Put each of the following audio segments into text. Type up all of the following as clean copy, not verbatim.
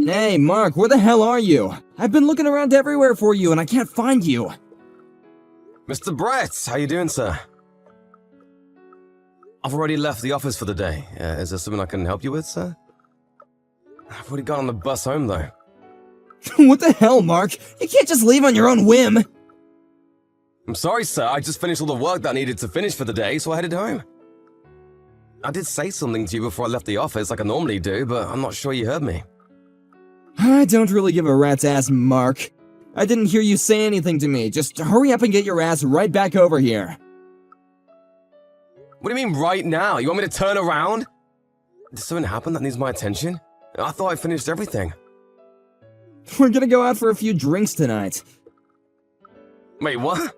Hey, Mark, where the hell are you? I've been looking around everywhere for you and I can't find you. Mr. Brett, how you doing, sir? I've already left the office for the day. Is there something I can help you with, sir? I've already got on the bus home, though. What the hell, Mark? You can't just leave on your own whim. I'm sorry, sir. I just finished all the work that I needed to finish for the day, so I headed home. I did say something to you before I left the office like I normally do, but I'm not sure you heard me. I don't really give a rat's ass, Mark. I didn't hear you say anything to me. Just hurry up and get your ass right back over here. What do you mean right now? You want me to turn around? Did something happen that needs my attention? I thought I finished everything. We're gonna go out for a few drinks tonight. Wait, what?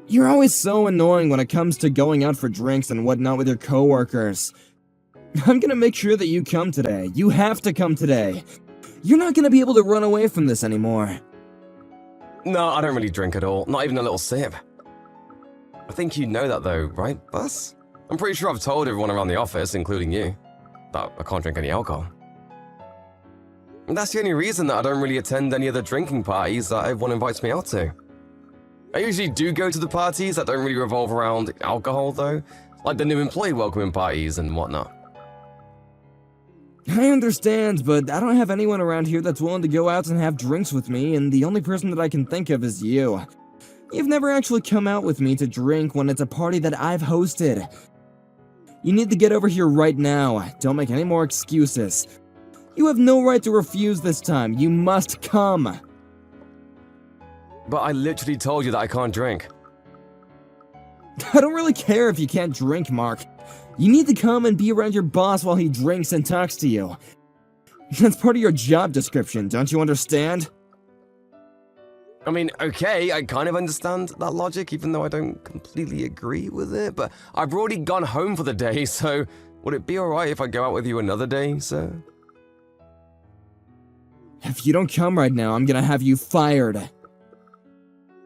You're always so annoying when it comes to going out for drinks and whatnot with your coworkers. I'm gonna make sure that you come today. You have to come today. You're not gonna be able to run away from this anymore. No, I don't really drink at all. Not even a little sip. I think you know that though, right, Bus? I'm pretty sure I've told everyone around the office, including you, that I can't drink any alcohol. And that's the only reason that I don't really attend any of the drinking parties that everyone invites me out to. I usually do go to the parties that don't really revolve around alcohol though, like the new employee welcoming parties and whatnot. I understand, but I don't have anyone around here that's willing to go out and have drinks with me, and the only person that I can think of is you. You've never actually come out with me to drink when it's a party that I've hosted. You need to get over here right now. Don't make any more excuses. You have no right to refuse this time. You must come. But I literally told you that I can't drink. I don't really care if you can't drink, Mark. You need to come and be around your boss while he drinks and talks to you. That's part of your job description, don't you understand? I mean, okay, I kind of understand that logic, even though I don't completely agree with it, but I've already gone home for the day, so would it be alright if I go out with you another day, sir? If you don't come right now, I'm gonna have you fired.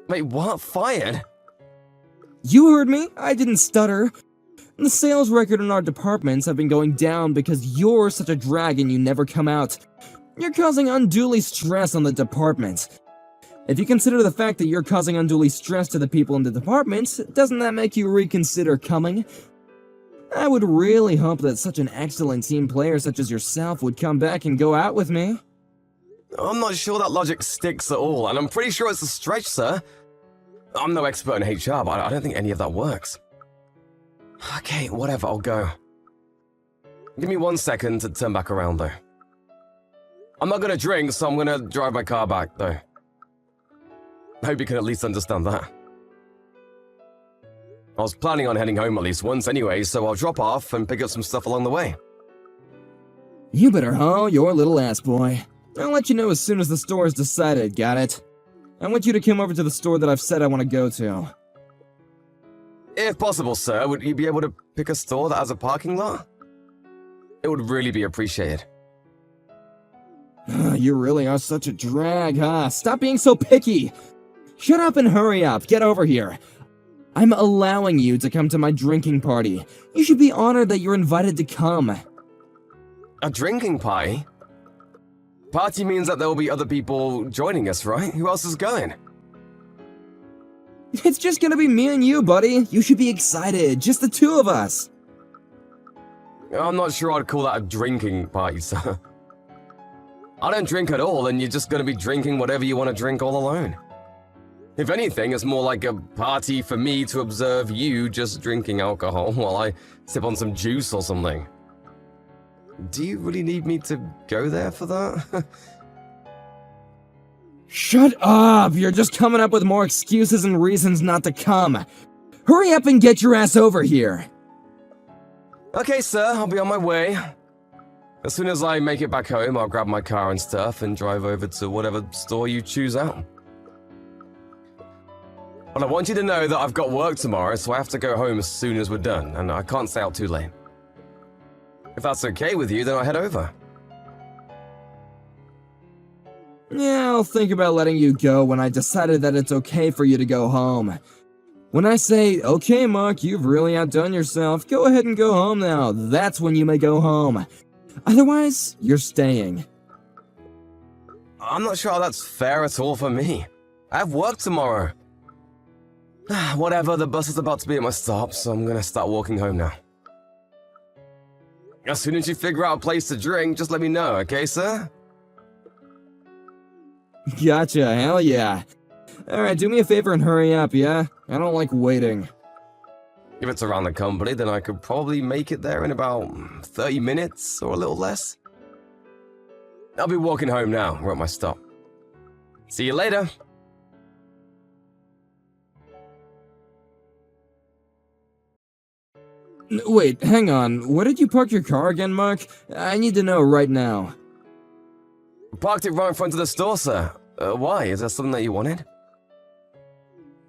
Wait, what? Fired? You heard me. I didn't stutter. The sales record in our departments have been going down because you're such a drag and you never come out. You're causing unduly stress on the department. If you consider the fact that you're causing unduly stress to the people in the department, doesn't that make you reconsider coming? I would really hope that such an excellent team player such as yourself would come back and go out with me. I'm not sure that logic sticks at all, and I'm pretty sure it's a stretch, sir. I'm no expert in HR, but I don't think any of that works. Okay, whatever, I'll go. Give me 1 second to turn back around, though. I'm not gonna drink, so I'm gonna drive my car back, though. I hope you can at least understand that. I was planning on heading home at least once anyway, so I'll drop off and pick up some stuff along the way. You better haul your little ass, boy. I'll let you know as soon as the store is decided, got it? I want you to come over to the store that I've said I want to go to. If possible, sir, would you be able to pick a store that has a parking lot? It would really be appreciated. You really are such a drag, huh? Stop being so picky! Shut up and hurry up, get over here. I'm allowing you to come to my drinking party. You should be honored that you're invited to come. A drinking party? Party means that there will be other people joining us, right? Who else is going? It's just gonna be me and you, buddy. You should be excited, just the two of us. I'm not sure I'd call that a drinking party, sir. I don't drink at all, and you're just gonna be drinking whatever you want to drink all alone. If anything, it's more like a party for me to observe you just drinking alcohol while I sip on some juice or something. Do you really need me to go there for that? Shut up! You're just coming up with more excuses and reasons not to come. Hurry up and get your ass over here. Okay, sir, I'll be on my way. As soon as I make it back home, I'll grab my car and stuff and drive over to whatever store you choose out. But I want you to know that I've got work tomorrow, so I have to go home as soon as we're done, and I can't stay out too late. If that's okay with you, then I'll head over. Yeah, I'll think about letting you go when I decided that it's okay for you to go home. When I say, okay, Mark, you've really outdone yourself, go ahead and go home now, that's when you may go home. Otherwise, you're staying. I'm not sure how that's fair at all for me. I have work tomorrow. Whatever, the bus is about to be at my stop, so I'm gonna start walking home now. As soon as you figure out a place to drink, just let me know, okay, sir? Gotcha, hell yeah. Alright, do me a favor and hurry up, yeah? I don't like waiting. If it's around the company, then I could probably make it there in about 30 minutes or a little less. I'll be walking home now. We're at my stop. See you later. Wait, hang on. Where did you park your car again, Mark? I need to know right now. Parked it right in front of the store, sir. Why? Is that something that you wanted?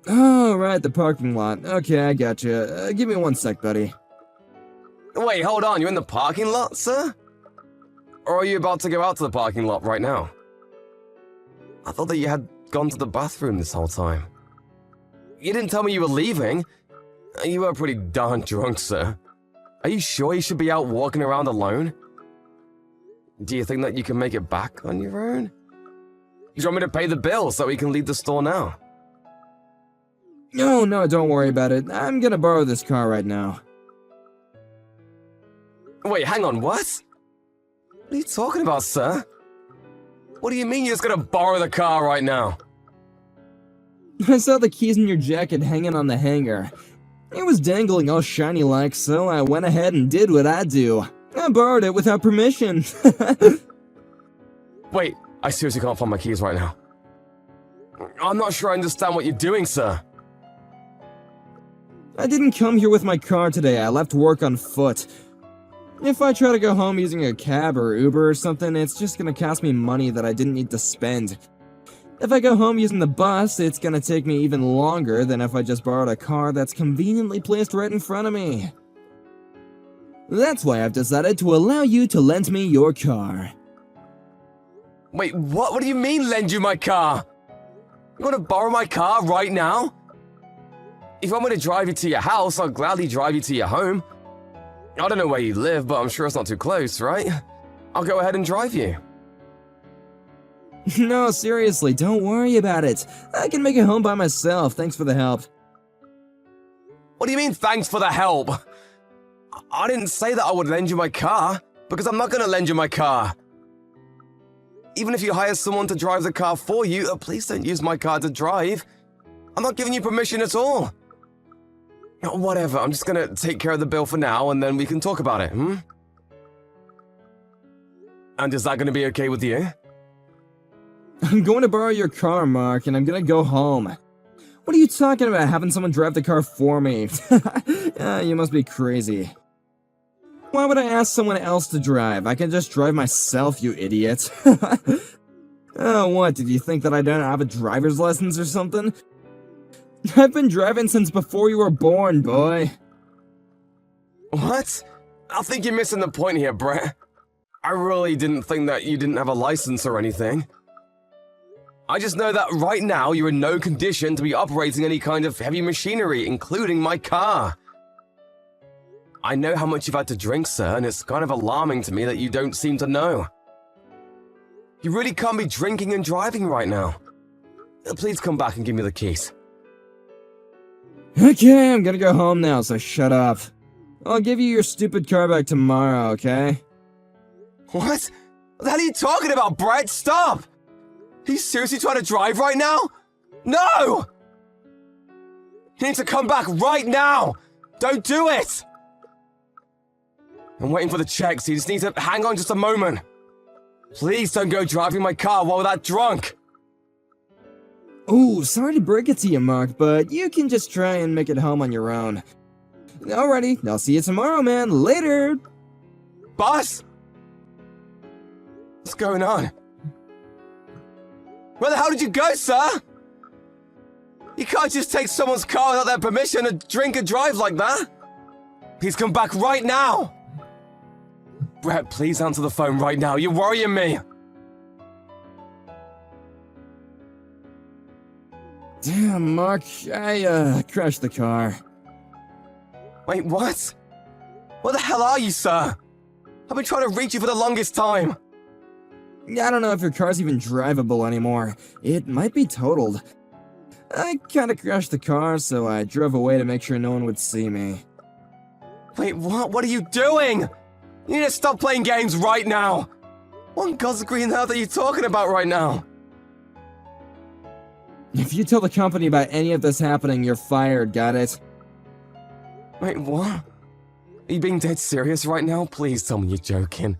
Oh, right, the parking lot. Okay, I gotcha. Give me 1 sec, buddy. Wait, hold on. You're in the parking lot, sir? Or are you about to go out to the parking lot right now? I thought that you had gone to the bathroom this whole time. You didn't tell me you were leaving. You were pretty darn drunk, sir. Are you sure you should be out walking around alone? Do you think that you can make it back on your own? Do you want me to pay the bill so we can leave the store now? No, don't worry about it. I'm gonna borrow this car right now. Wait, hang on, what? What are you talking about, sir? What do you mean you're just gonna borrow the car right now? I saw the keys in your jacket hanging on the hanger. It was dangling all shiny like, so I went ahead and did what I do. I borrowed it without permission. Wait, I seriously can't find my keys right now. I'm not sure I understand what you're doing, sir. I didn't come here with my car today. I left work on foot. If I try to go home using a cab or Uber or something, it's just gonna cost me money that I didn't need to spend. If I go home using the bus, it's gonna take me even longer than if I just borrowed a car that's conveniently placed right in front of me. That's why I've decided to allow you to lend me your car. Wait, what? What do you mean, lend you my car? You want to borrow my car right now? If you want me to drive you to your house, I'll gladly drive you to your home. I don't know where you live, but I'm sure it's not too close, right? I'll go ahead and drive you. No, seriously, don't worry about it. I can make it home by myself, thanks for the help. What do you mean, thanks for the help? I didn't say that I would lend you my car, because I'm not going to lend you my car. Even if you hire someone to drive the car for you, please don't use my car to drive. I'm not giving you permission at all. Whatever, I'm just going to take care of the bill for now, and then we can talk about it, And is that going to be okay with you? I'm going to borrow your car, Mark, and I'm gonna go home. What are you talking about, having someone drive the car for me? You must be crazy. Why would I ask someone else to drive? I can just drive myself, you idiot. Oh, what, did you think that I don't have a driver's license or something? I've been driving since before you were born, boy. What? I think you're missing the point here, Brett. I really didn't think that you didn't have a license or anything. I just know that right now you're in no condition to be operating any kind of heavy machinery, including my car. I know how much you've had to drink, sir, and it's kind of alarming to me that you don't seem to know. You really can't be drinking and driving right now. Please come back and give me the keys. Okay, I'm gonna go home now, so shut up. I'll give you your stupid car back tomorrow, okay? What? What the hell are you talking about, Brett? Stop! Are you seriously trying to drive right now? No! You need to come back right now! Don't do it! I'm waiting for the check, so you just need to hang on just a moment. Please don't go driving my car while we're that drunk. Ooh, sorry to break it to you, Mark, but you can just try and make it home on your own. Alrighty, I'll see you tomorrow, man. Later! Boss? What's going on? Where the hell did you go, sir? You can't just take someone's car without their permission and drink and drive like that. Please come back right now. Brett, please answer the phone right now. You're worrying me. Damn, Mark, I crashed the car. Wait, what? Where the hell are you, sir? I've been trying to reach you for the longest time. I don't know if your car's even drivable anymore. It might be totaled. I kinda crashed the car, so I drove away to make sure no one would see me. Wait, what? What are you doing? You need to stop playing games right now! What in God's green earth are you talking about right now? If you tell the company about any of this happening, you're fired, got it? Wait, what? Are you being dead serious right now? Please tell me you're joking.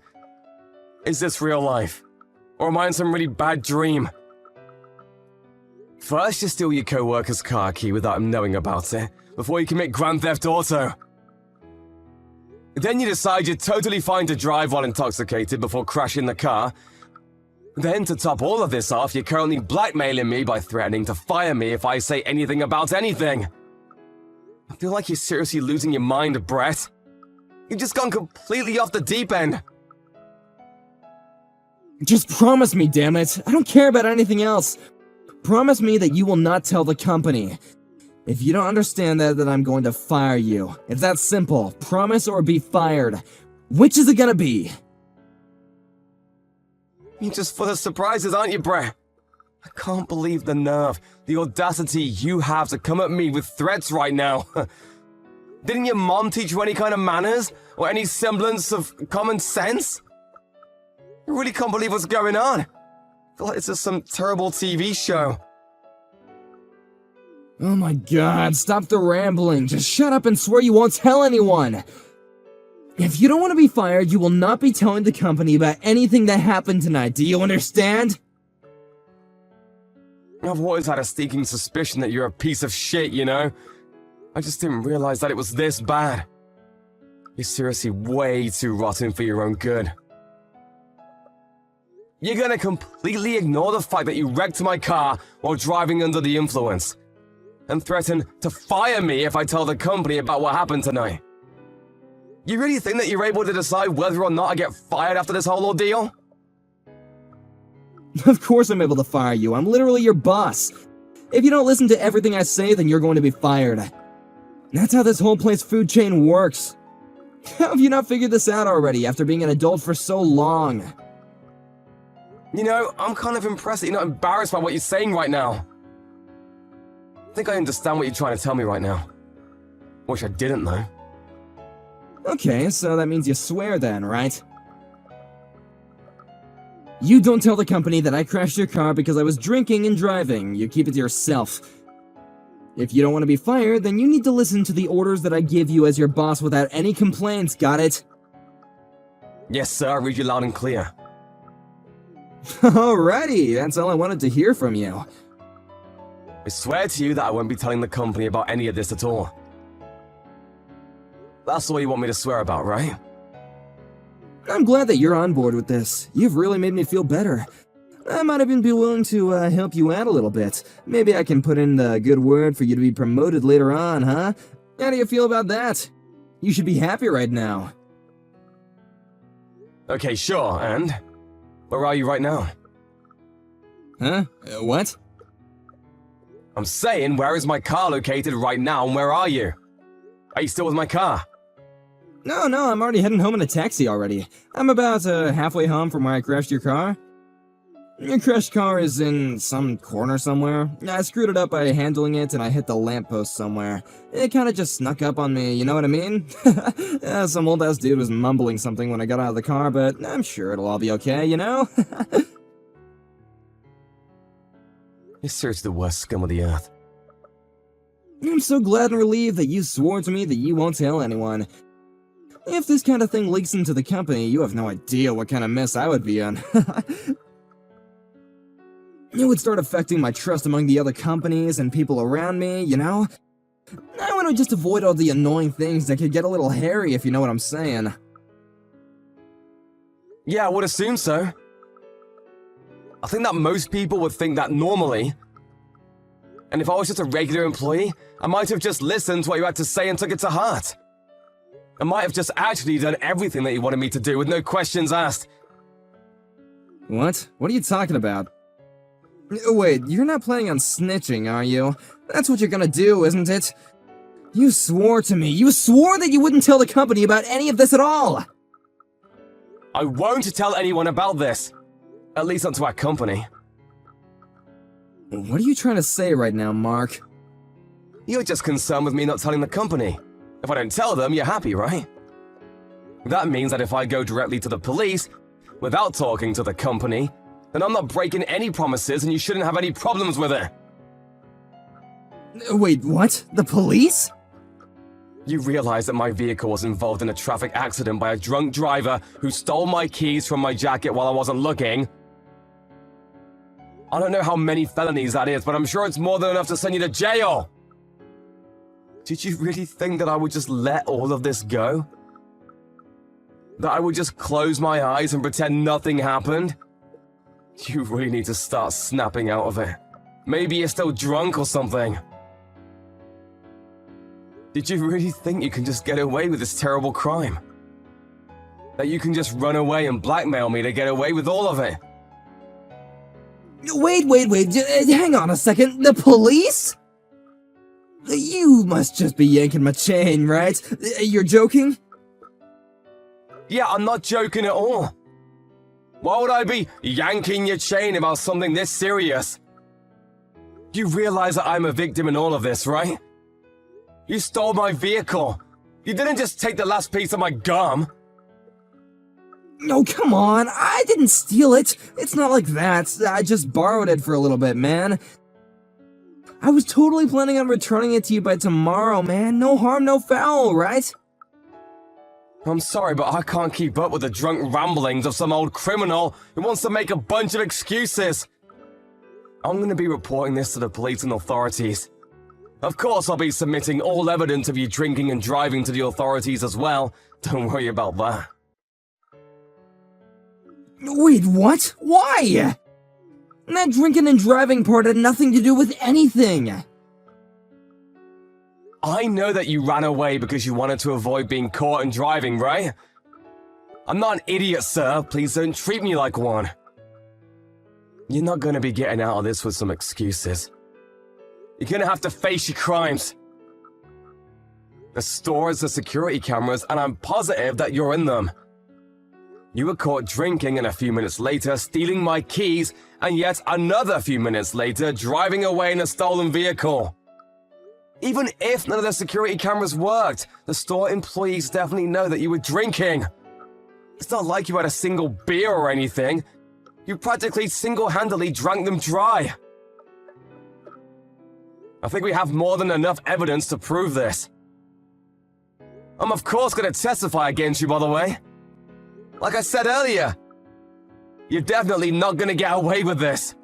Is this real life? Or am I in some really bad dream? First, you steal your co-worker's car key without him knowing about it, before you commit Grand Theft Auto. Then you decide you're totally fine to drive while intoxicated before crashing the car. Then, to top all of this off, you're currently blackmailing me by threatening to fire me if I say anything about anything. I feel like you're seriously losing your mind, Brett. You've just gone completely off the deep end. Just promise me, damn it. I don't care about anything else. Promise me that you will not tell the company. If you don't understand that, then I'm going to fire you. It's that simple. Promise or be fired. Which is it gonna be? You're just full of surprises, aren't you, Brett? I can't believe the nerve, the audacity you have to come at me with threats right now. Didn't your mom teach you any kind of manners? Or any semblance of common sense? I really can't believe what's going on. I feel like it's just some terrible TV show. Oh my god, stop the rambling. Just shut up and swear you won't tell anyone. If you don't want to be fired, you will not be telling the company about anything that happened tonight. Do you understand? I've always had a sneaking suspicion that you're a piece of shit, you know? I just didn't realize that it was this bad. You're seriously way too rotten for your own good. You're gonna completely ignore the fact that you wrecked my car while driving under the influence, and threaten to fire me if I tell the company about what happened tonight. You really think that you're able to decide whether or not I get fired after this whole ordeal? Of course I'm able to fire you. I'm literally your boss. If you don't listen to everything I say, then you're going to be fired. That's how this whole place food chain works. How have you not figured this out already after being an adult for so long? You know, I'm kind of impressed that you're not embarrassed by what you're saying right now. I think I understand what you're trying to tell me right now. Wish I didn't, though. Okay, so that means you swear then, right? You don't tell the company that I crashed your car because I was drinking and driving. You keep it to yourself. If you don't want to be fired, then you need to listen to the orders that I give you as your boss without any complaints, got it? Yes, sir, I read you loud and clear. Alrighty, that's all I wanted to hear from you. I swear to you that I won't be telling the company about any of this at all. That's all you want me to swear about, right? I'm glad that you're on board with this. You've really made me feel better. I might even be willing to help you out a little bit. Maybe I can put in the good word for you to be promoted later on, huh? How do you feel about that? You should be happy right now. Okay, sure, and? Where are you right now? Huh? What? I'm saying, where is my car located right now, and where are you? Are you still with my car? No, I'm already heading home in a taxi already. I'm about halfway home from where I crashed your car. Your crashed car is in some corner somewhere. I screwed it up by handling it and I hit the lamppost somewhere. It kinda just snuck up on me, you know what I mean? Some old ass dude was mumbling something when I got out of the car, but I'm sure it'll all be okay, you know? You're seriously the worst scum of the earth. I'm so glad and relieved that you swore to me that you won't tell anyone. If this kind of thing leaks into the company, you have no idea what kind of mess I would be in. It would start affecting my trust among the other companies and people around me, you know? I want to just avoid all the annoying things that could get a little hairy, if you know what I'm saying. Yeah, I would assume so. I think that most people would think that normally. And if I was just a regular employee, I might have just listened to what you had to say and took it to heart. I might have just actually done everything that you wanted me to do with no questions asked. What? What are you talking about? Wait, you're not planning on snitching, are you? That's what you're gonna do, isn't it? You swore to me. You swore that you wouldn't tell the company about any of this at all! I won't tell anyone about this. At least not to our company. What are you trying to say right now, Mark? You're just concerned with me not telling the company. If I don't tell them, you're happy, right? That means that if I go directly to the police, without talking to the company, then I'm not breaking any promises and you shouldn't have any problems with it. Wait, what? The police? You realize that my vehicle was involved in a traffic accident by a drunk driver who stole my keys from my jacket while I wasn't looking? I don't know how many felonies that is, but I'm sure it's more than enough to send you to jail! Did you really think that I would just let all of this go? That I would just close my eyes and pretend nothing happened? You really need to start snapping out of it. Maybe you're still drunk or something. Did you really think you can just get away with this terrible crime? That you can just run away and blackmail me to get away with all of it? Wait, hang on a second. The police? You must just be yanking my chain, right? You're joking? Yeah, I'm not joking at all. Why would I be yanking your chain about something this serious? You realize that I'm a victim in all of this, right? You stole my vehicle. You didn't just take the last piece of my gum. No, come on. I didn't steal it. It's not like that. I just borrowed it for a little bit, man. I was totally planning on returning it to you by tomorrow, man. No harm, no foul, right? I'm sorry, but I can't keep up with the drunk ramblings of some old criminal who wants to make a bunch of excuses. I'm going to be reporting this to the police and authorities. Of course, I'll be submitting all evidence of you drinking and driving to the authorities as well. Don't worry about that. Wait, what? Why? That drinking and driving part had nothing to do with anything. I know that you ran away because you wanted to avoid being caught and driving, right? I'm not an idiot, sir. Please don't treat me like one. You're not going to be getting out of this with some excuses. You're going to have to face your crimes. The store has the security cameras, and I'm positive that you're in them. You were caught drinking, and a few minutes later stealing my keys, and yet another few minutes later driving away in a stolen vehicle. Even if none of the security cameras worked, the store employees definitely know that you were drinking. It's not like you had a single beer or anything. You practically single-handedly drank them dry. I think we have more than enough evidence to prove this. I'm of course going to testify against you, by the way. Like I said earlier, you're definitely not going to get away with this.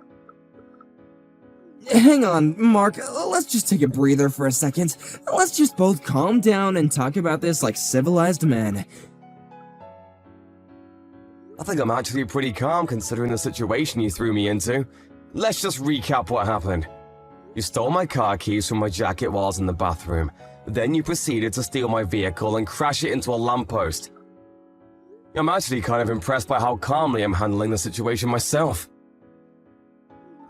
Hang on, Mark. Let's just take a breather for a second. Let's just both calm down and talk about this like civilized men. I think I'm actually pretty calm considering the situation you threw me into. Let's just recap what happened. You stole my car keys from my jacket while I was in the bathroom. Then you proceeded to steal my vehicle and crash it into a lamppost. I'm actually kind of impressed by how calmly I'm handling the situation myself.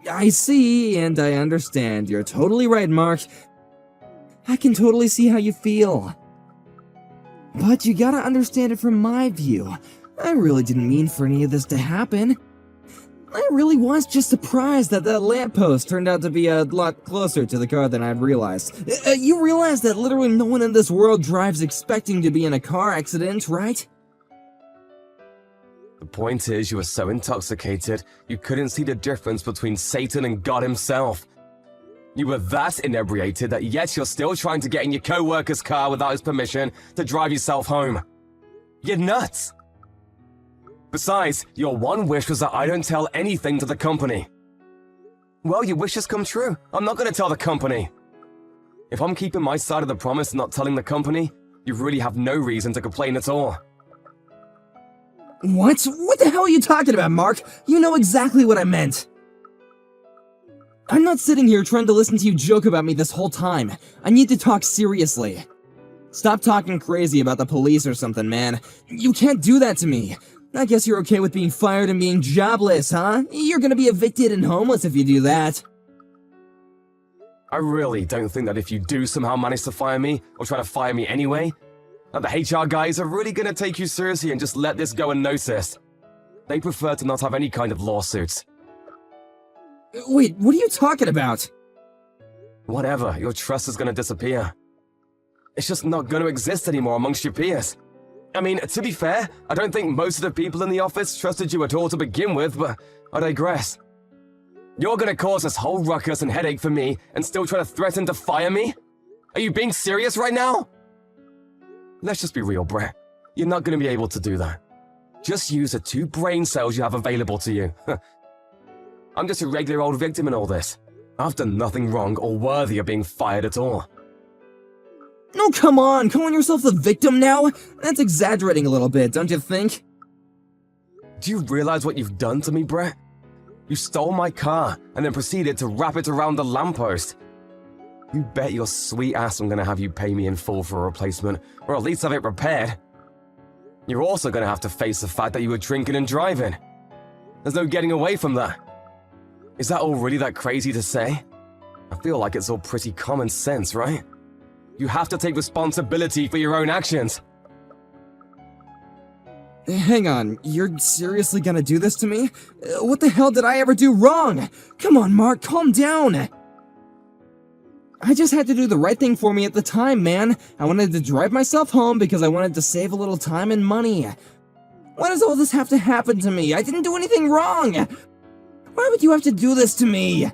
I see, and I understand. You're totally right, Mark. I can totally see how you feel. But you gotta understand it from my view. I really didn't mean for any of this to happen. I really was just surprised that that lamppost turned out to be a lot closer to the car than I'd realized. You realize that literally no one in this world drives expecting to be in a car accident, right? The point is, you were so intoxicated, you couldn't see the difference between Satan and God himself. You were that inebriated that yet you're still trying to get in your co-worker's car without his permission to drive yourself home. You're nuts! Besides, your one wish was that I don't tell anything to the company. Well, your wish has come true. I'm not going to tell the company. If I'm keeping my side of the promise and not telling the company, you really have no reason to complain at all. What? What the hell are you talking about, Mark? You know exactly what I meant. I'm not sitting here trying to listen to you joke about me this whole time. I need to talk seriously. Stop talking crazy about the police or something, man. You can't do that to me. I guess you're okay with being fired and being jobless, huh? You're gonna be evicted and homeless if you do that. I really don't think that if you do somehow manage to fire me, or try to fire me anyway, that the HR guys are really gonna take you seriously and just let this go unnoticed. They prefer to not have any kind of lawsuits. Wait, what are you talking about? Whatever, your trust is gonna disappear. It's just not gonna exist anymore amongst your peers. I mean, to be fair, I don't think most of the people in the office trusted you at all to begin with, but I digress. You're gonna cause this whole ruckus and headache for me and still try to threaten to fire me? Are you being serious right now? Let's just be real, Brett. You're not gonna be able to do that. Just use the 2 brain cells you have available to you. I'm just a regular old victim in all this. I've done nothing wrong or worthy of being fired at all. No, come on, calling yourself the victim now? That's exaggerating a little bit, don't you think? Do you realize what you've done to me, Brett? You stole my car and then proceeded to wrap it around the lamppost. You bet your sweet ass I'm gonna have you pay me in full for a replacement, or at least have it repaired. You're also gonna have to face the fact that you were drinking and driving. There's no getting away from that. Is that all really that crazy to say? I feel like it's all pretty common sense, right? You have to take responsibility for your own actions. Hang on, you're seriously gonna do this to me? What the hell did I ever do wrong? Come on, Mark, calm down. I just had to do the right thing for me at the time, man. I wanted to drive myself home because I wanted to save a little time and money. Why does all this have to happen to me? I didn't do anything wrong. Why would you have to do this to me?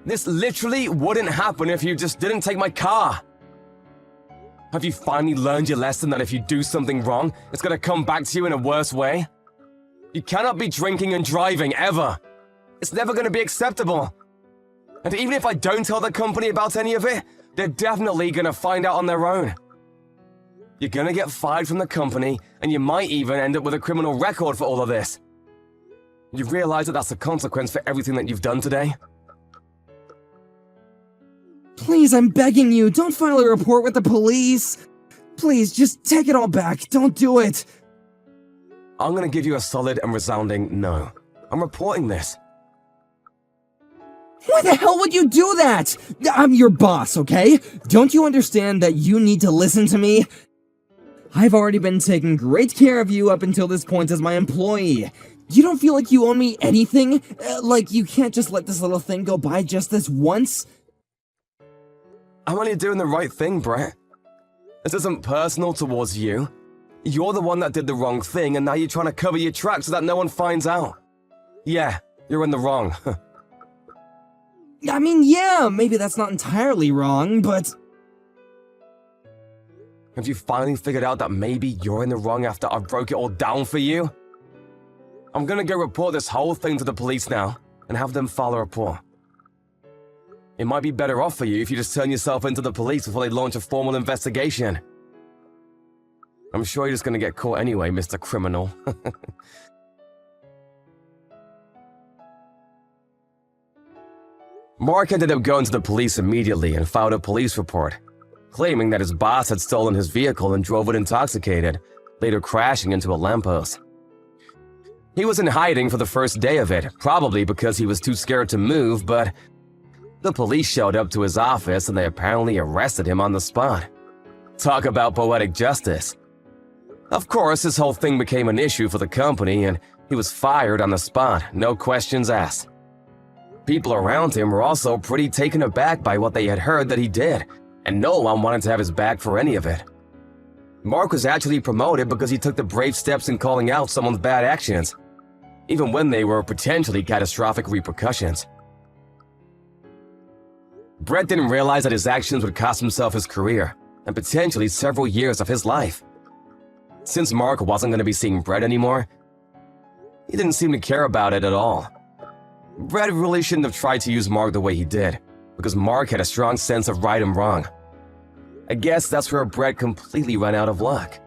This literally wouldn't happen if you just didn't take my car. Have you finally learned your lesson that if you do something wrong, it's gonna come back to you in a worse way? You cannot be drinking and driving, ever. It's never gonna be acceptable. And even if I don't tell the company about any of it, they're definitely gonna find out on their own. You're gonna get fired from the company, and you might even end up with a criminal record for all of this. You realize that that's a consequence for everything that you've done today? Please, I'm begging you, don't file a report with the police. Please, just take it all back. Don't do it. I'm gonna give you a solid and resounding no. I'm reporting this. Why the hell would you do that? I'm your boss, okay? Don't you understand that you need to listen to me? I've already been taking great care of you up until this point as my employee. You don't feel like you owe me anything? Like you can't just let this little thing go by just this once? I'm only doing the right thing, Brett. This isn't personal towards you. You're the one that did the wrong thing, and now you're trying to cover your tracks so that no one finds out. Yeah, you're in the wrong. I mean, yeah, maybe that's not entirely wrong, but... Have you finally figured out that maybe you're in the wrong after I broke it all down for you? I'm gonna go report this whole thing to the police now, and have them file a report. It might be better off for you if you just turn yourself into the police before they launch a formal investigation. I'm sure you're just gonna get caught anyway, Mr. Criminal. Mark ended up going to the police immediately and filed a police report, claiming that his boss had stolen his vehicle and drove it intoxicated, later crashing into a lamppost. He was in hiding for the first day of it, probably because he was too scared to move, but the police showed up to his office and they apparently arrested him on the spot. Talk about poetic justice. Of course, this whole thing became an issue for the company and he was fired on the spot, no questions asked. People around him were also pretty taken aback by what they had heard that he did, and no one wanted to have his back for any of it. Mark was actually promoted because he took the brave steps in calling out someone's bad actions, even when they were potentially catastrophic repercussions. Brett didn't realize that his actions would cost himself his career, and potentially several years of his life. Since Mark wasn't going to be seeing Brett anymore, he didn't seem to care about it at all. Brett really shouldn't have tried to use Mark the way he did, because Mark had a strong sense of right and wrong. I guess that's where Brett completely ran out of luck.